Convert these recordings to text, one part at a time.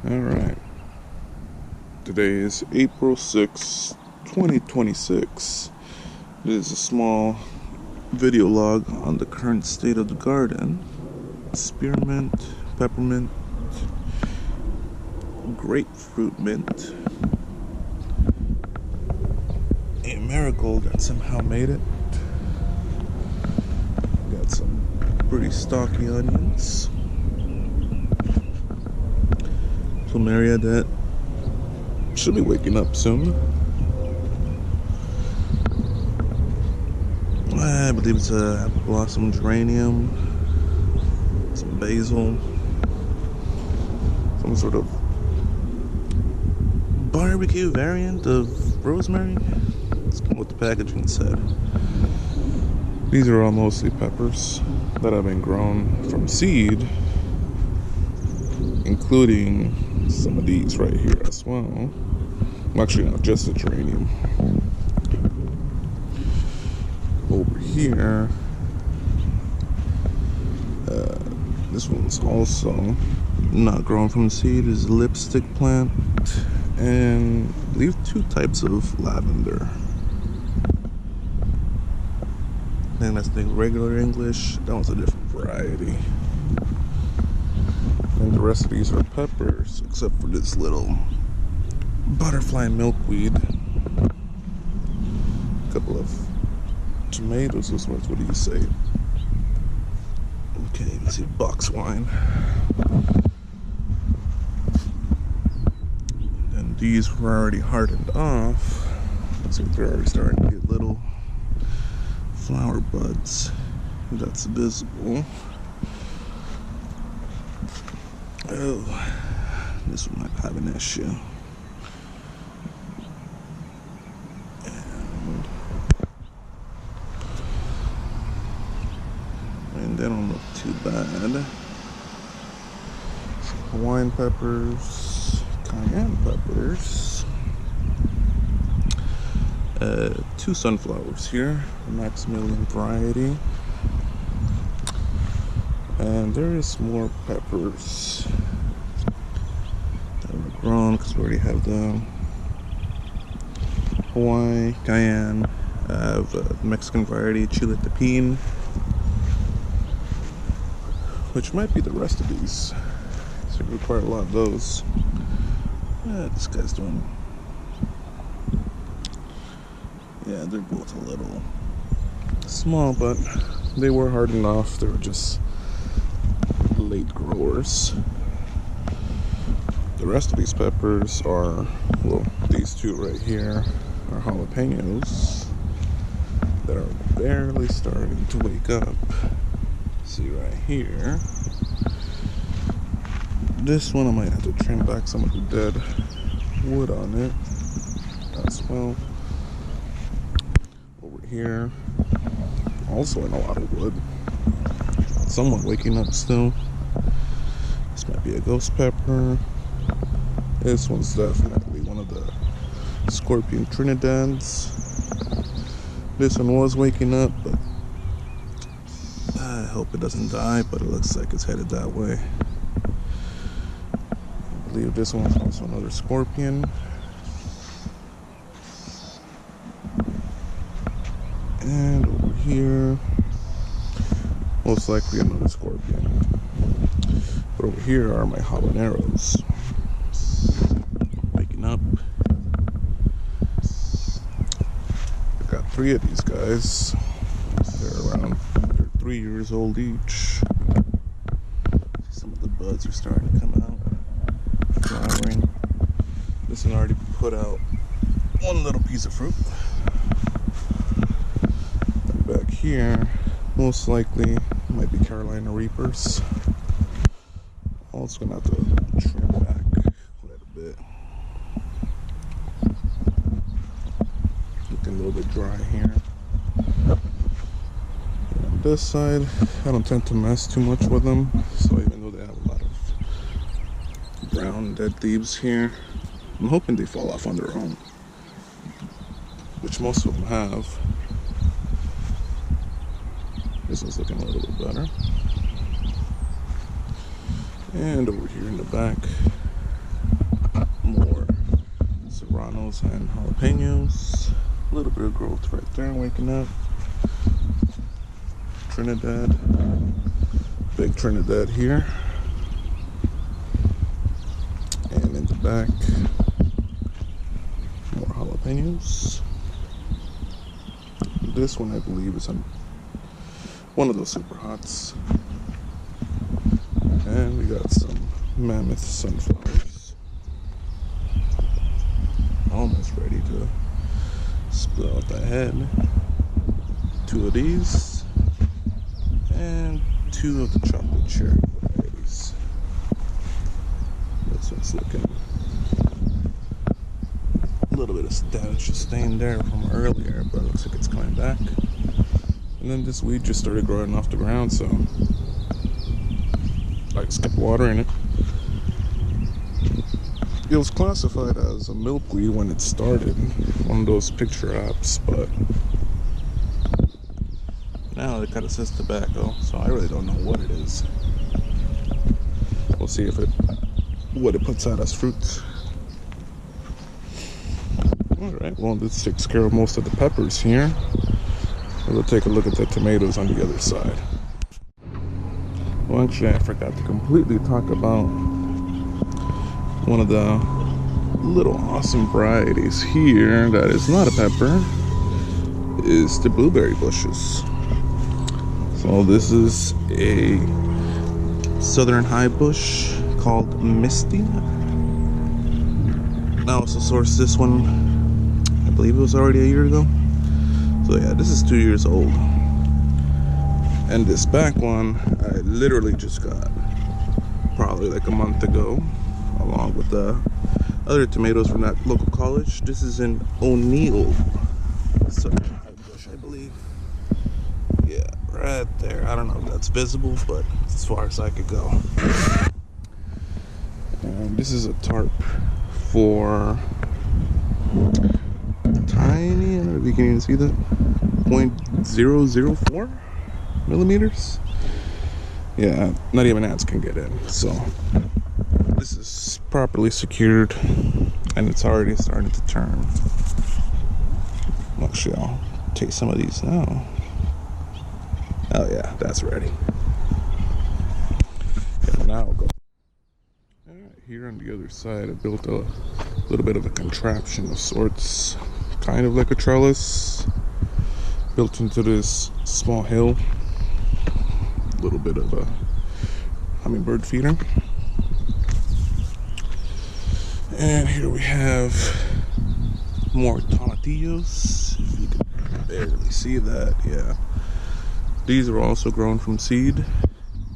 Alright, today is April 6, 2026. This is a small video log on the current state of the garden. Spearmint, peppermint, grapefruit mint, a marigold that somehow made it. Got some pretty stocky onions. Plumeria that should be waking up soon. I believe it's a apple blossom geranium, some basil, some sort of barbecue variant of rosemary. That's kind of what the packaging said. These are all mostly peppers that have been grown from seed, including some of these right here as well. Actually, not just the geranium. Over here, this one's also not grown from seed. Is a lipstick plant, and I believe 2 types of lavender. I think that's the regular English. That one's a different variety. And the rest of these are peppers, except for this little butterfly milkweed. A couple of tomatoes. What do you say? Okay, let's see, box wine. And these were already hardened off. So they're already starting to get little flower buds. That's visible. Oh, this one might have an issue. And they don't look too bad. Some Hawaiian peppers, cayenne peppers, 2 sunflowers here, Maximilian variety. And there is more peppers that are grown because we already have them. Hawaii, cayenne, I have the Mexican variety Chile Tepin, which might be the rest of these. So we require a lot of those. This guy's doing. Yeah, they're both a little small, but they were hardened off. They were just late growers. The rest of these peppers are, well, these 2 right here are jalapenos that are barely starting to wake up. See right here. This one I might have to trim back some of the dead wood on it as well. Over here, also in a lot of wood. Somewhat waking up still. This might be a ghost pepper. This one's definitely one of the Scorpion Trinidads. This one was waking up, but I hope it doesn't die, but it looks like it's headed that way. I believe this one's also another Scorpion. And over here, most likely another Scorpion. But over here are my habaneros. Waking up. I got 3 of these guys. They're 3 years old each. Some of the buds are starting to come out. Flowering. This one already put out 1 little piece of fruit. And back here, most likely might be Carolina Reapers. Also gonna have to trim back quite a bit. Looking a little bit dry here. And on this side, I don't tend to mess too much with them. So even though they have a lot of brown dead leaves here, I'm hoping they fall off on their own, which most of them have. This one's looking a little bit better. And over here in the back, serranos and jalapenos. A little bit of growth right there, waking up. Trinidad, big Trinidad here. And in the back, more jalapenos. This one I believe is one of those super hots. And we got some mammoth sunflowers. Almost ready to split out the head. 2 of these. And 2 of the chocolate cherry varieties. This one's looking a little bit of stain there from earlier, but it looks like it's coming back. And then this weed just started growing off the ground, so I just kept watering it. It was classified as a milkweed when it started, one of those picture apps, but now it kind of says tobacco, so I really don't know what it is. We'll see what it puts out as fruits. Alright, well, this takes care of most of the peppers here. We'll take a look at the tomatoes on the other side. Well, actually, I forgot to completely talk about one of the little awesome varieties here that is not a pepper, is the blueberry bushes. So this is a southern high bush called Misty. I also sourced this one, I believe it was already a year ago. So yeah, this is 2 years old. And this back one, I literally just got probably like a month ago, along with the other tomatoes from that local college. This is in O'Neill, southern high bush, I believe. Yeah, right there. I don't know if that's visible, but as far as I could go. And this is a tarp for tiny, I don't know if you can even see that, 0.004 millimeters. Yeah, not even ants can get in. So this is properly secured, and it's already starting to turn. Actually, I'll take some of these now. Oh yeah, that's ready. Yeah, now we'll go. Alright, here on the other side, I built a little bit of a contraption of sorts, kind of like a trellis, built into this small hill. A little bit of a hummingbird feeder. And here we have more tomatillos, if you can barely see that. Yeah, these are also grown from seed.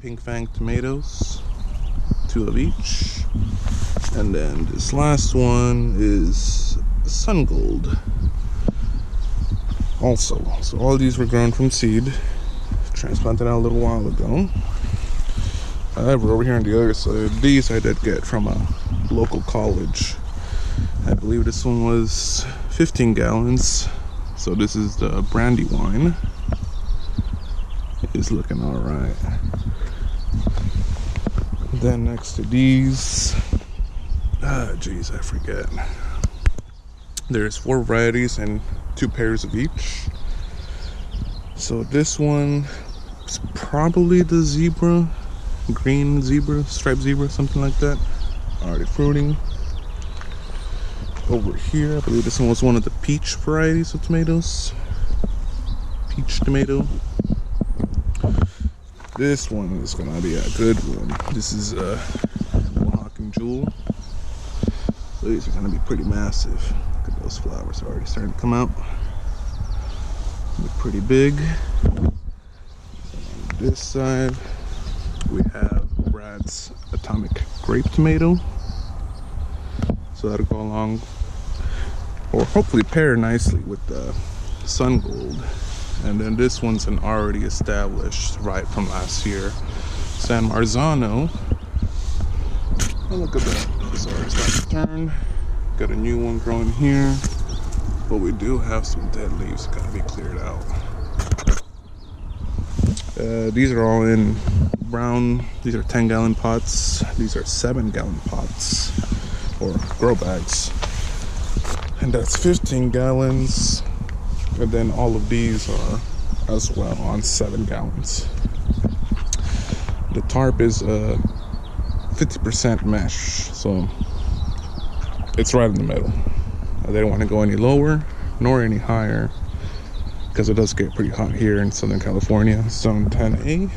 Pink Fang tomatoes, 2 of each. And then this last one is Sun Gold also. So all these were grown from seed, transplanted out a little while ago. However, over here on the other side, these I did get from a local college. I believe this one was 15 gallons. So this is the Brandywine. It's looking all right. Then next to these, geez, I forget. There's 4 varieties and 2 pairs of each. So this one is probably the zebra, green zebra, striped zebra, something like that. Already fruiting. Over here, I believe this one was one of the peach varieties of tomatoes. Peach tomato. This one is gonna be a good one. This is Oaxacan Jewel. So these are gonna be pretty massive. Look at those flowers already starting to come out. They're pretty big. On this side, we have Brad's Atomic Grape Tomato. So that'll go along, or hopefully pair nicely with the Sun Gold. And then this one's an already established right from last year, San Marzano. Oh, look at that. It's already starting to turn. Got a new one growing here. But we do have some dead leaves that gotta be cleared out. These are all in brown. These are 10-gallon pots. These are 7-gallon pots, or grow bags. and that's 15 gallons. And then all of these are as well on 7 gallons. The tarp is 50% mesh, so it's right in the middle. They don't want to go any lower nor any higher because it does get pretty hot here in Southern California, zone 10A.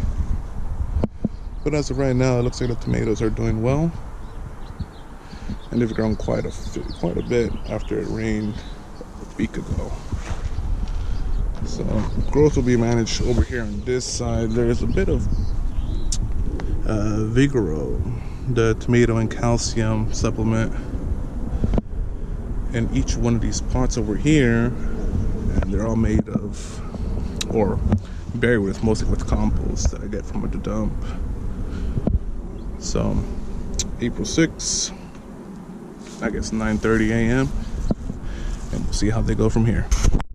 But as of right now, it looks like the tomatoes are doing well, and they've grown quite a bit after it rained a week ago. So growth will be managed over here on this side. There's a bit of Vigoro, the tomato and calcium supplement, in each one of these pots over here, and they're all made of, or buried with, mostly with compost that I get from the dump. So April 6th, I guess 9:30 a.m. and we'll see how they go from here.